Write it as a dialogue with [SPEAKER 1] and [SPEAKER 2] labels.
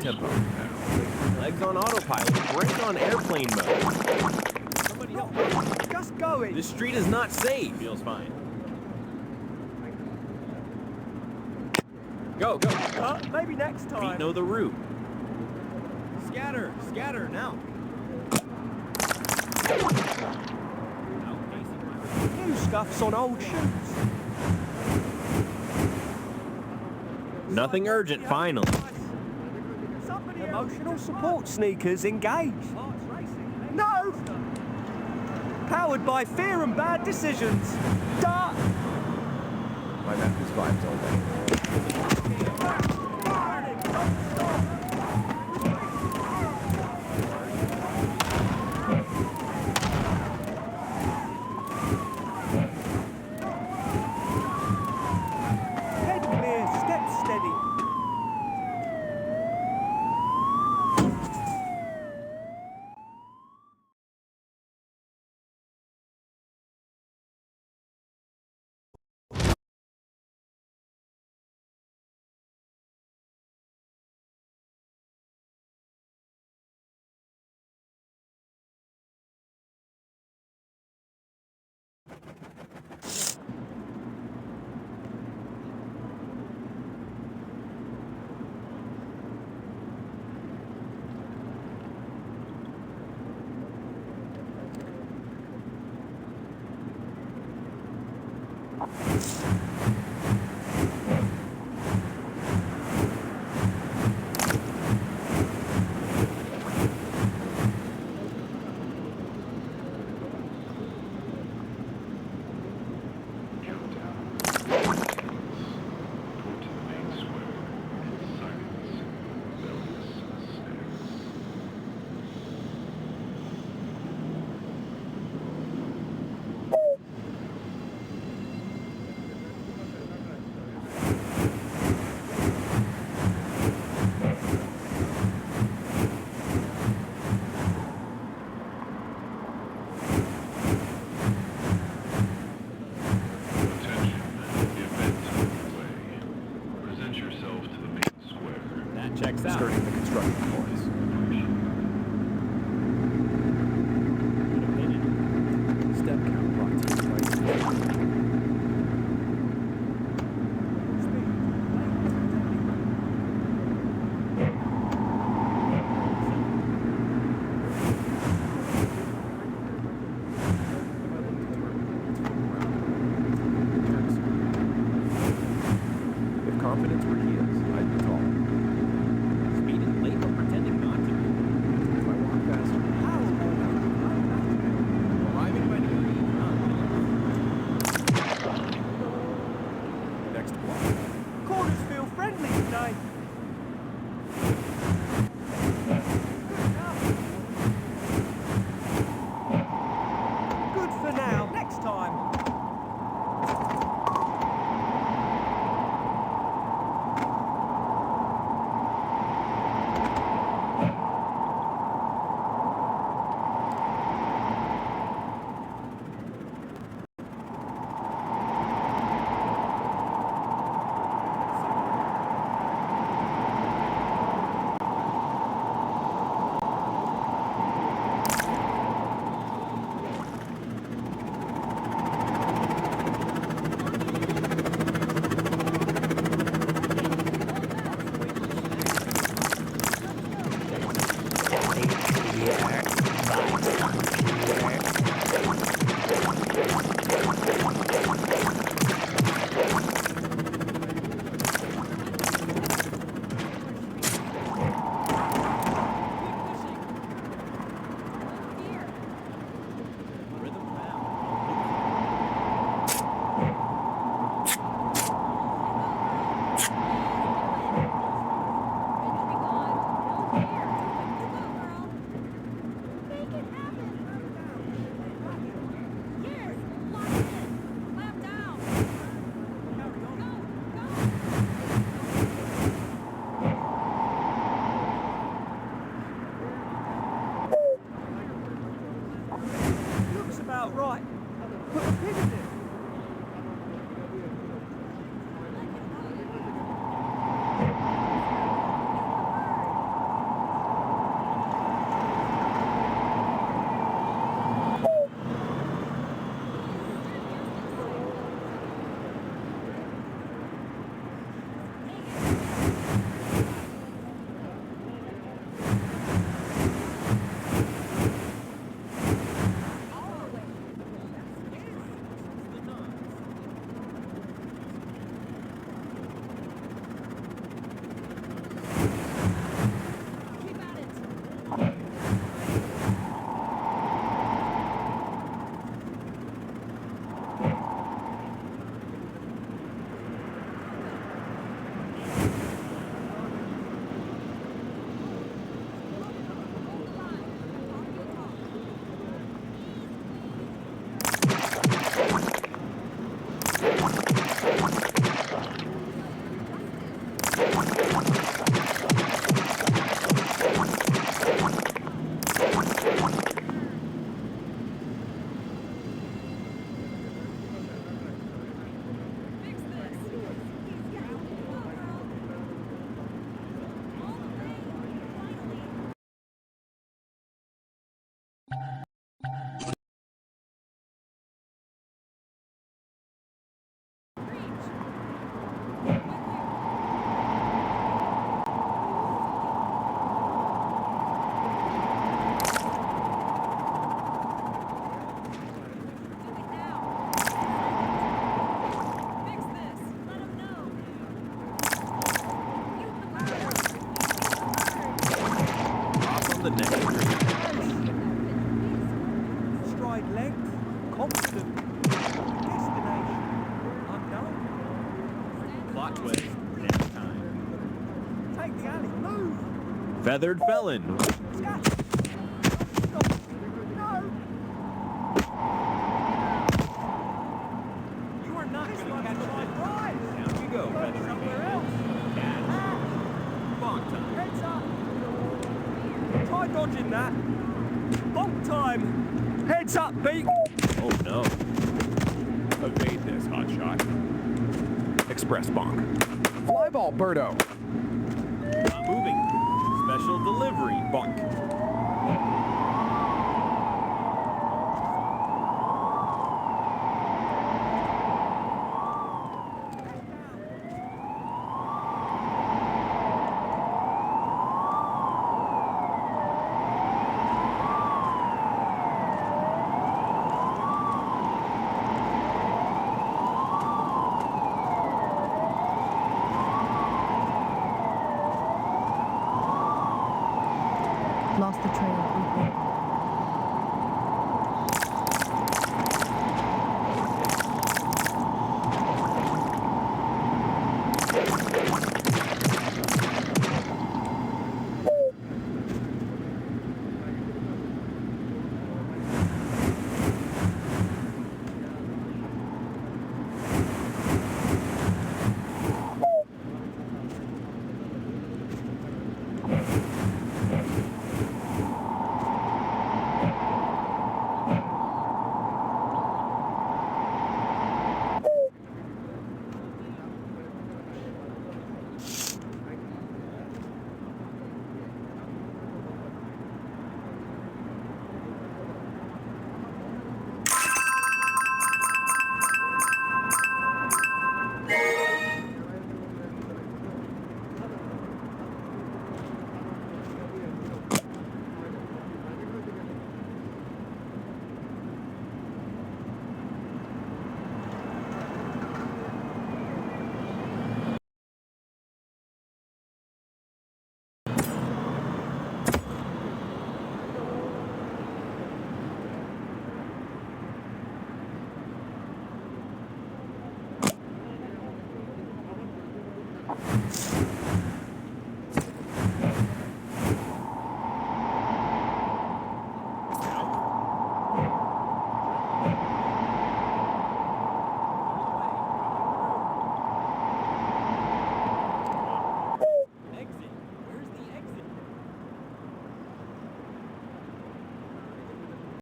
[SPEAKER 1] tempo. Legs on autopilot, brake on airplane mode. Somebody help me.
[SPEAKER 2] Just going.
[SPEAKER 1] This street is not safe. Feels fine. Go, go.
[SPEAKER 2] Maybe next time.
[SPEAKER 1] Feet know the route. Scatter, scatter now.
[SPEAKER 2] New scuffs on old shoes.
[SPEAKER 1] Nothing urgent, finally.
[SPEAKER 2] Emotional support sneakers engaged. No! Powered by fear and bad decisions. Dart!
[SPEAKER 3] My Matthews vibes all day.
[SPEAKER 2] Head clear, step steady.
[SPEAKER 1] that way next time.
[SPEAKER 2] Take the alley. Move.
[SPEAKER 1] Feathered Felon.
[SPEAKER 2] Scat. No. You are not going to catch my prize.
[SPEAKER 1] Down we go, Feathered
[SPEAKER 2] Somewhere else.
[SPEAKER 1] Cat. Bonk time.
[SPEAKER 2] Heads up. Try dodging that. Bonk time. Heads up, Beak.
[SPEAKER 1] Oh no.
[SPEAKER 3] Evade this, hotshot. Express bonk. Fly ball, Birdo.
[SPEAKER 1] Not moving. Special delivery. Bonk.
[SPEAKER 4] Lost the trail.